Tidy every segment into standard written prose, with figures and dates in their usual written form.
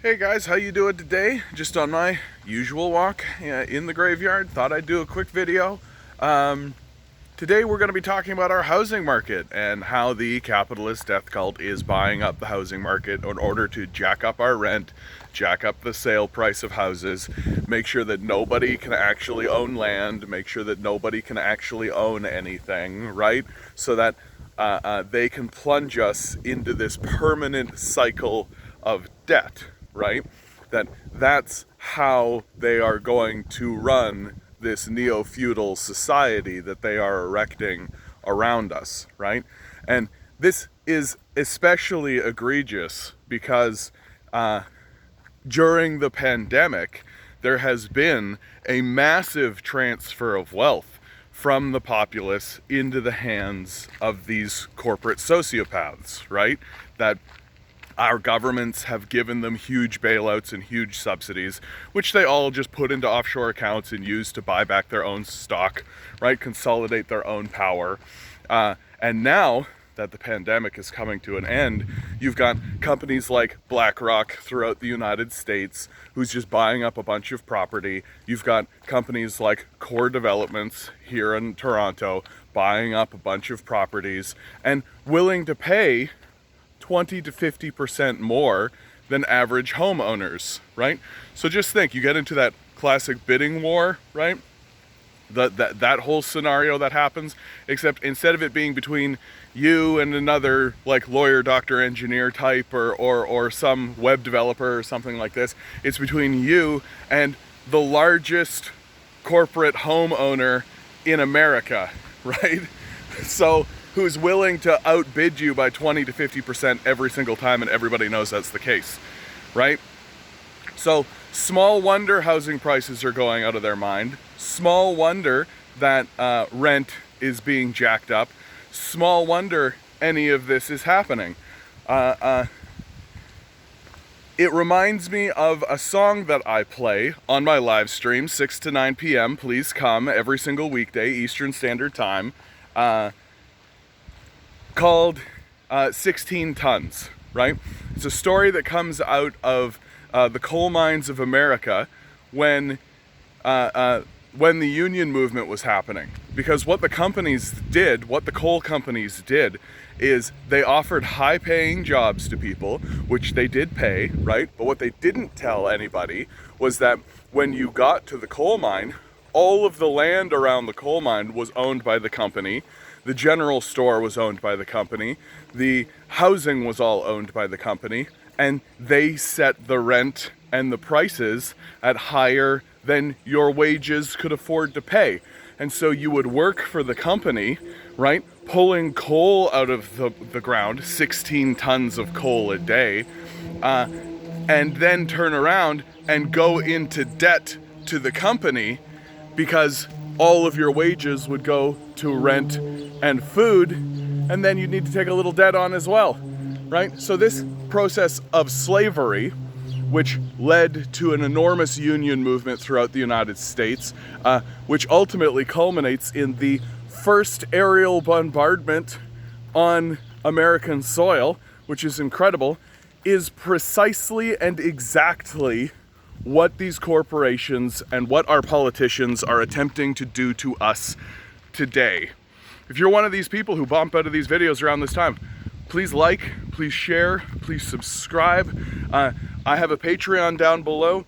Hey guys, how you doing today? Just on my usual walk in the graveyard. Thought I'd do a quick video. Um, Today we're going to be talking about our housing market and how the capitalist death cult is buying up the housing market in order to jack up our rent, jack up the sale price of houses, make sure that nobody can actually own land, make sure that nobody can actually own anything, right? So that they can plunge us into this permanent cycle of debt, right? That's how they are going to run this neo-feudal society that they are erecting around us, right? And this is especially egregious because during the pandemic, there has been a massive transfer of wealth from the populace into the hands of these corporate sociopaths, right? That our governments have given them huge bailouts and huge subsidies, which they all just put into offshore accounts and use to buy back their own stock, right? Consolidate their own power. And now that the pandemic is coming to an end, you've got companies like BlackRock throughout the United States who's just buying up a bunch of property. You've got companies like Core Developments here in Toronto buying up a bunch of properties and willing to pay 20 to 50% more than average homeowners, right? So just think, you get into that classic bidding war, right? That whole scenario that happens, except instead of it being between you and another like lawyer, doctor, engineer type or some web developer or something like this, it's between you and the largest corporate homeowner in America, right? So who's willing to outbid you by 20 to 50% every single time, and everybody knows that's the case, right? So small wonder housing prices are going out of their mind. Small wonder that rent is being jacked up. Small wonder any of this is happening. It reminds me of a song that I play on my live stream, 6 to 9 p.m. Please come every single weekday, Eastern Standard Time, called 16 Tons, right? It's a story that comes out of the coal mines of America when the union movement was happening. Because what the coal companies did, is they offered high-paying jobs to people, which they did pay, right? But what they didn't tell anybody was that when you got to the coal mine, all of the land around the coal mine was owned by the company. The general store was owned by the company. The housing was all owned by the company. And they set the rent and the prices at higher than your wages could afford to pay. And so you would work for the company, right? Pulling coal out of the ground, 16 tons of coal a day, and then turn around and go into debt to the company because all of your wages would go to rent and food, and then you'd need to take a little debt on as well, right? So this process of slavery, which led to an enormous union movement throughout the United States, which ultimately culminates in the first aerial bombardment on American soil, which is incredible, is precisely and exactly what these corporations and what our politicians are attempting to do to us today. If you're one of these people who bump out of these videos around this time, please like, please share, please subscribe. I have a Patreon down below.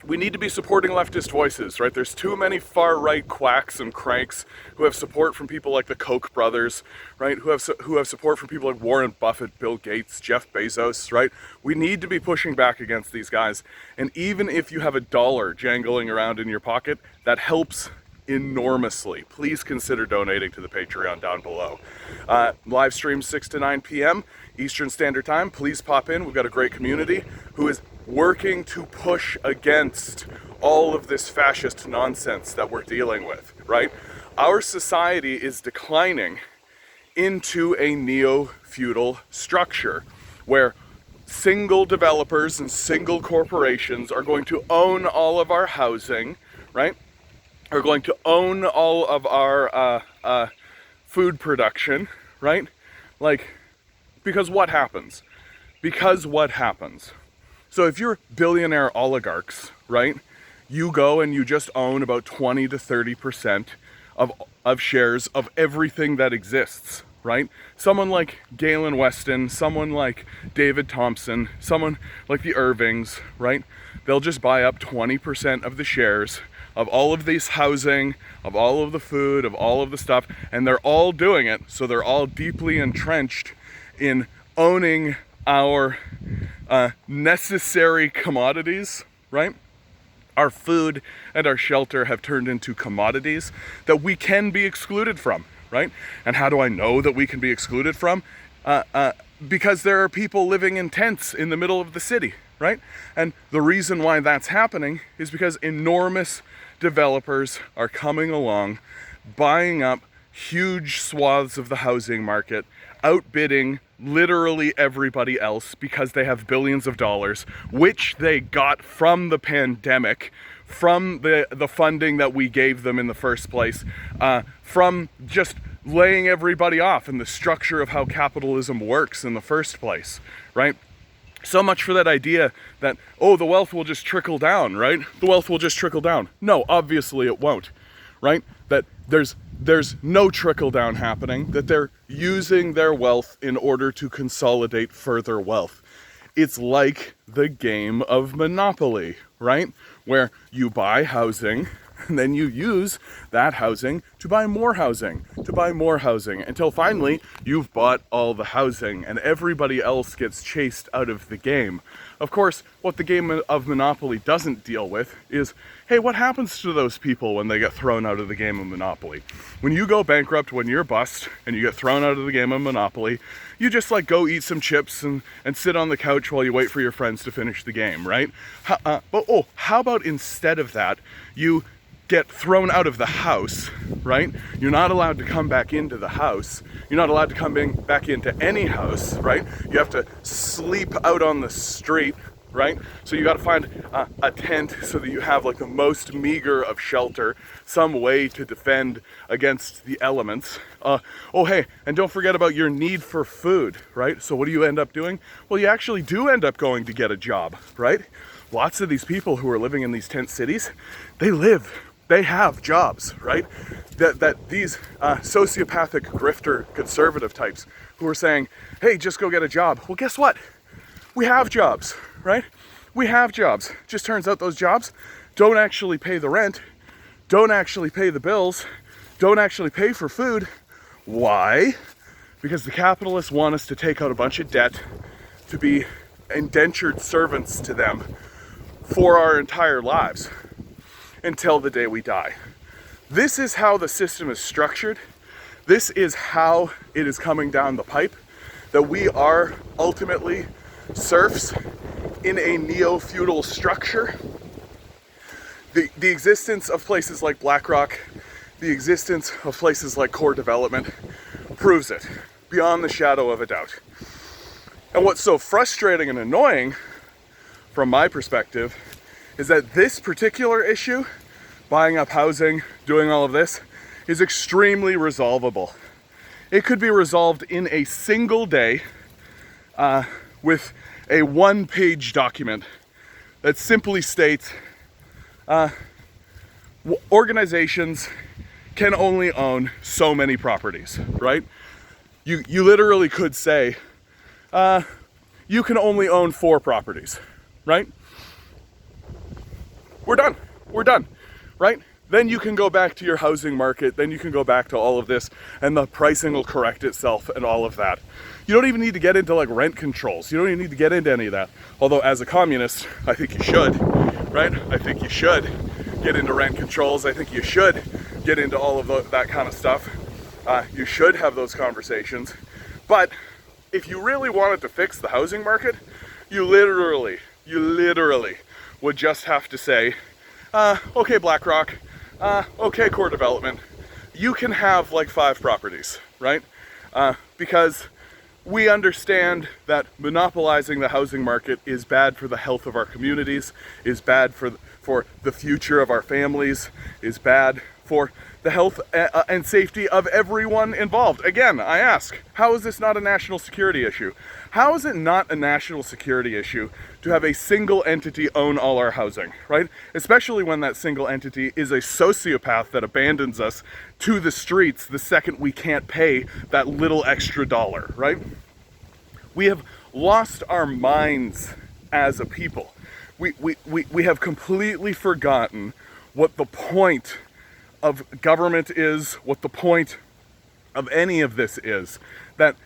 We need to be supporting leftist voices, right? There's too many far-right quacks and cranks who have support from people like the Koch brothers, right? Who have support from people like Warren Buffett, Bill Gates, Jeff Bezos, right? We need to be pushing back against these guys. And even if you have $1 jangling around in your pocket, that helps enormously. Please consider donating to the Patreon down below. Live stream 6 to 9 p.m. Eastern Standard Time. Please pop in. We've got a great community who is working to push against all of this fascist nonsense that we're dealing with, right? Our society is declining into a neo-feudal structure where single developers and single corporations are going to own all of our housing, right? Are going to own all of our food production, right? Like, because what happens? So if you're billionaire oligarchs, right, you go and you just own about 20 to 30% of shares of everything that exists, right? Someone like Galen Weston, someone like David Thompson, someone like the Irvings, right? They'll just buy up 20% of the shares of all of these housing, of all of the food, of all of the stuff, and they're all doing it, so they're all deeply entrenched in owning our necessary commodities, right? Our food and our shelter have turned into commodities that we can be excluded from, right? And how do I know that we can be excluded from? Because there are people living in tents in the middle of the city, right? And the reason why that's happening is because enormous developers are coming along, buying up huge swaths of the housing market, outbidding literally everybody else because they have billions of dollars, which they got from the pandemic, from the funding that we gave them in the first place, from just laying everybody off and the structure of how capitalism works in the first place, right? So much for that idea that, oh, the wealth will just trickle down, right? The wealth will just trickle down. No, obviously it won't, right? That there's no trickle down happening, that they're using their wealth in order to consolidate further wealth. It's like the game of Monopoly, right? Where you buy housing and then you use that housing to buy more housing, until finally you've bought all the housing and everybody else gets chased out of the game. Of course, what the game of Monopoly doesn't deal with is, hey, what happens to those people when they get thrown out of the game of Monopoly? When you go bankrupt, when you're bust and you get thrown out of the game of Monopoly, you just like go eat some chips and sit on the couch while you wait for your friends to finish the game, right? How about instead of that, you get thrown out of the house, right? You're not allowed to come back into the house. You're not allowed to come back into any house, right? You have to sleep out on the street, right? So you got to find a tent so that you have like the most meager of shelter, some way to defend against the elements. Hey, and don't forget about your need for food, right? So what do you end up doing? Well, you actually do end up going to get a job, right? Lots of these people who are living in these tent cities, they have jobs, right? That these sociopathic grifter conservative types who are saying, hey, just go get a job. Well, guess what? We have jobs, right? We have jobs. Just turns out those jobs don't actually pay the rent, don't actually pay the bills, don't actually pay for food. Why? Because the capitalists want us to take out a bunch of debt to be indentured servants to them for our entire lives, until the day we die. This is how the system is structured. This is how it is coming down the pipe, that we are ultimately serfs in a neo-feudal structure. The existence of places like BlackRock, the existence of places like Core Development proves it beyond the shadow of a doubt. And what's so frustrating and annoying from my perspective is that this particular issue, buying up housing, doing all of this, is extremely resolvable. It could be resolved in a single day with a one-page document that simply states organizations can only own so many properties, right? You literally could say, you can only own 4 properties, right? We're done, right? Then you can go back to your housing market, then you can go back to all of this, and the pricing will correct itself and all of that. You don't even need to get into like rent controls. You don't even need to get into any of that. Although as a communist, I think you should, right? I think you should get into rent controls. I think you should get into all of that kind of stuff. You should have those conversations. But if you really wanted to fix the housing market, you literally would just have to say, okay, BlackRock, okay, Core Development, you can have like 5 properties, right? Because we understand that monopolizing the housing market is bad for the health of our communities, is bad for the future of our families, is bad for the health and safety of everyone involved. Again, I ask, how is this not a national security issue? How is it not a national security issue to have a single entity own all our housing, right? Especially when that single entity is a sociopath that abandons us to the streets the second we can't pay that little extra dollar, right? We have lost our minds as a people. We have completely forgotten what the point of government is, what the point of any of this is. That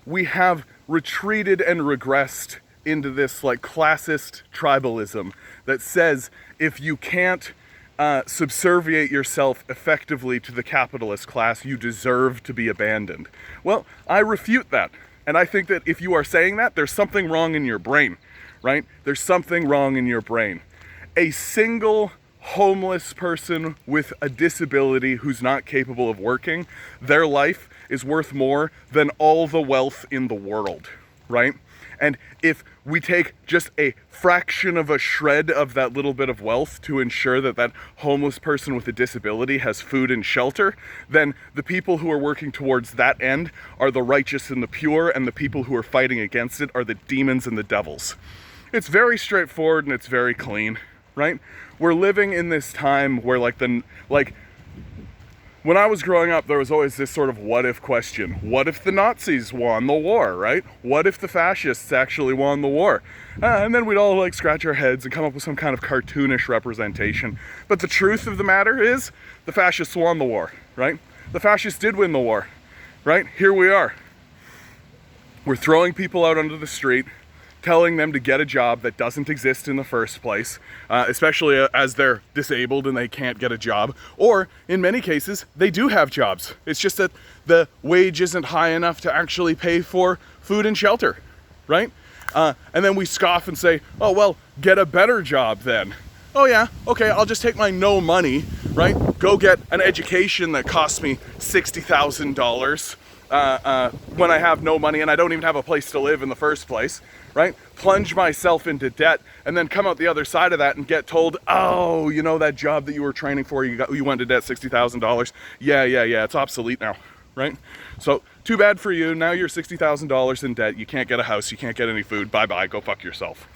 we have retreated and regressed into this like classist tribalism that says if you can't subserviate yourself effectively to the capitalist class, you deserve to be abandoned. Well, I refute that. And I think that if you are saying that, there's something wrong in your brain, right? There's something wrong in your brain. A single homeless person with a disability who's not capable of working, their life is worth more than all the wealth in the world, right? And if we take just a fraction of a shred of that little bit of wealth to ensure that that homeless person with a disability has food and shelter, then the people who are working towards that end are the righteous and the pure, and the people who are fighting against it are the demons and the devils. It's very straightforward and it's very clean, right? We're living in this time where when I was growing up, there was always this sort of what if question. What if the Nazis won the war, right? What if the fascists actually won the war? And then we'd all like scratch our heads and come up with some kind of cartoonish representation. But the truth of the matter is the fascists won the war, right? The fascists did win the war, right? Here we are. We're throwing people out onto the street, telling them to get a job that doesn't exist in the first place, especially as they're disabled and they can't get a job. Or in many cases, they do have jobs. It's just that the wage isn't high enough to actually pay for food and shelter, right? And then we scoff and say, oh, well, get a better job then. Oh yeah, okay, I'll just take my no money, right? Go get an education that costs me $60,000 when I have no money and I don't even have a place to live in the first place, right? Plunge myself into debt and then come out the other side of that and get told, oh, you know that job that you were training for, you went to debt $60,000. Yeah, it's obsolete now, right? So too bad for you. Now you're $60,000 in debt. You can't get a house. You can't get any food. Bye-bye. Go fuck yourself.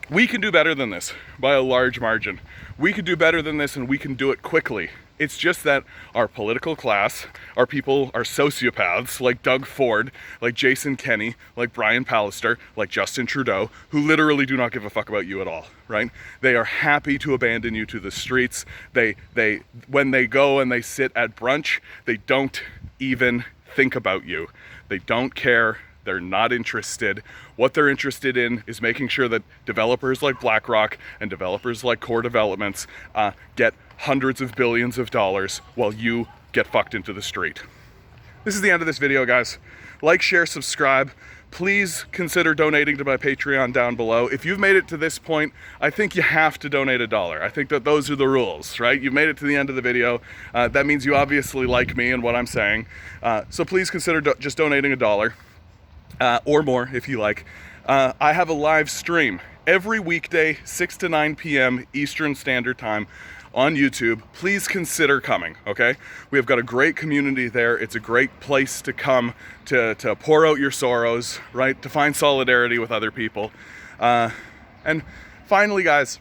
We can do better than this by a large margin. We can do better than this and we can do it quickly. It's just that our political class, our people are sociopaths like Doug Ford, like Jason Kenney, like Brian Pallister, like Justin Trudeau, who literally do not give a fuck about you at all, right? They are happy to abandon you to the streets. When they go and they sit at brunch, they don't even think about you. They don't care. They're not interested. What they're interested in is making sure that developers like BlackRock and developers like Core Developments get hundreds of billions of dollars while you get fucked into the street. This is the end of this video, guys. Like, share, subscribe. Please consider donating to my Patreon down below. If you've made it to this point, I think you have to donate $1. I think that those are the rules, right? You've made it to the end of the video. That means you obviously like me and what I'm saying. So please consider just donating $1 or more if you like. I have a live stream every weekday, 6 to 9 p.m. Eastern Standard Time on YouTube. Please consider coming, okay? We have got a great community there. It's a great place to come to pour out your sorrows, right? To find solidarity with other people. And finally, guys,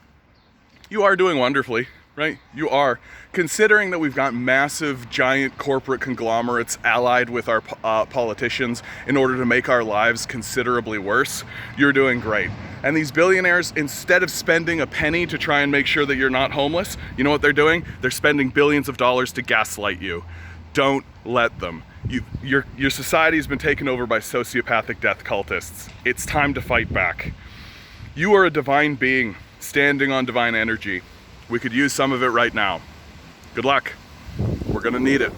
you are doing wonderfully, right? You are. Considering that we've got massive, giant corporate conglomerates allied with our politicians in order to make our lives considerably worse, you're doing great. And these billionaires, instead of spending a penny to try and make sure that you're not homeless, you know what they're doing? They're spending billions of dollars to gaslight you. Don't let them. Your society has been taken over by sociopathic death cultists. It's time to fight back. You are a divine being standing on divine energy. We could use some of it right now. Good luck. We're gonna need it.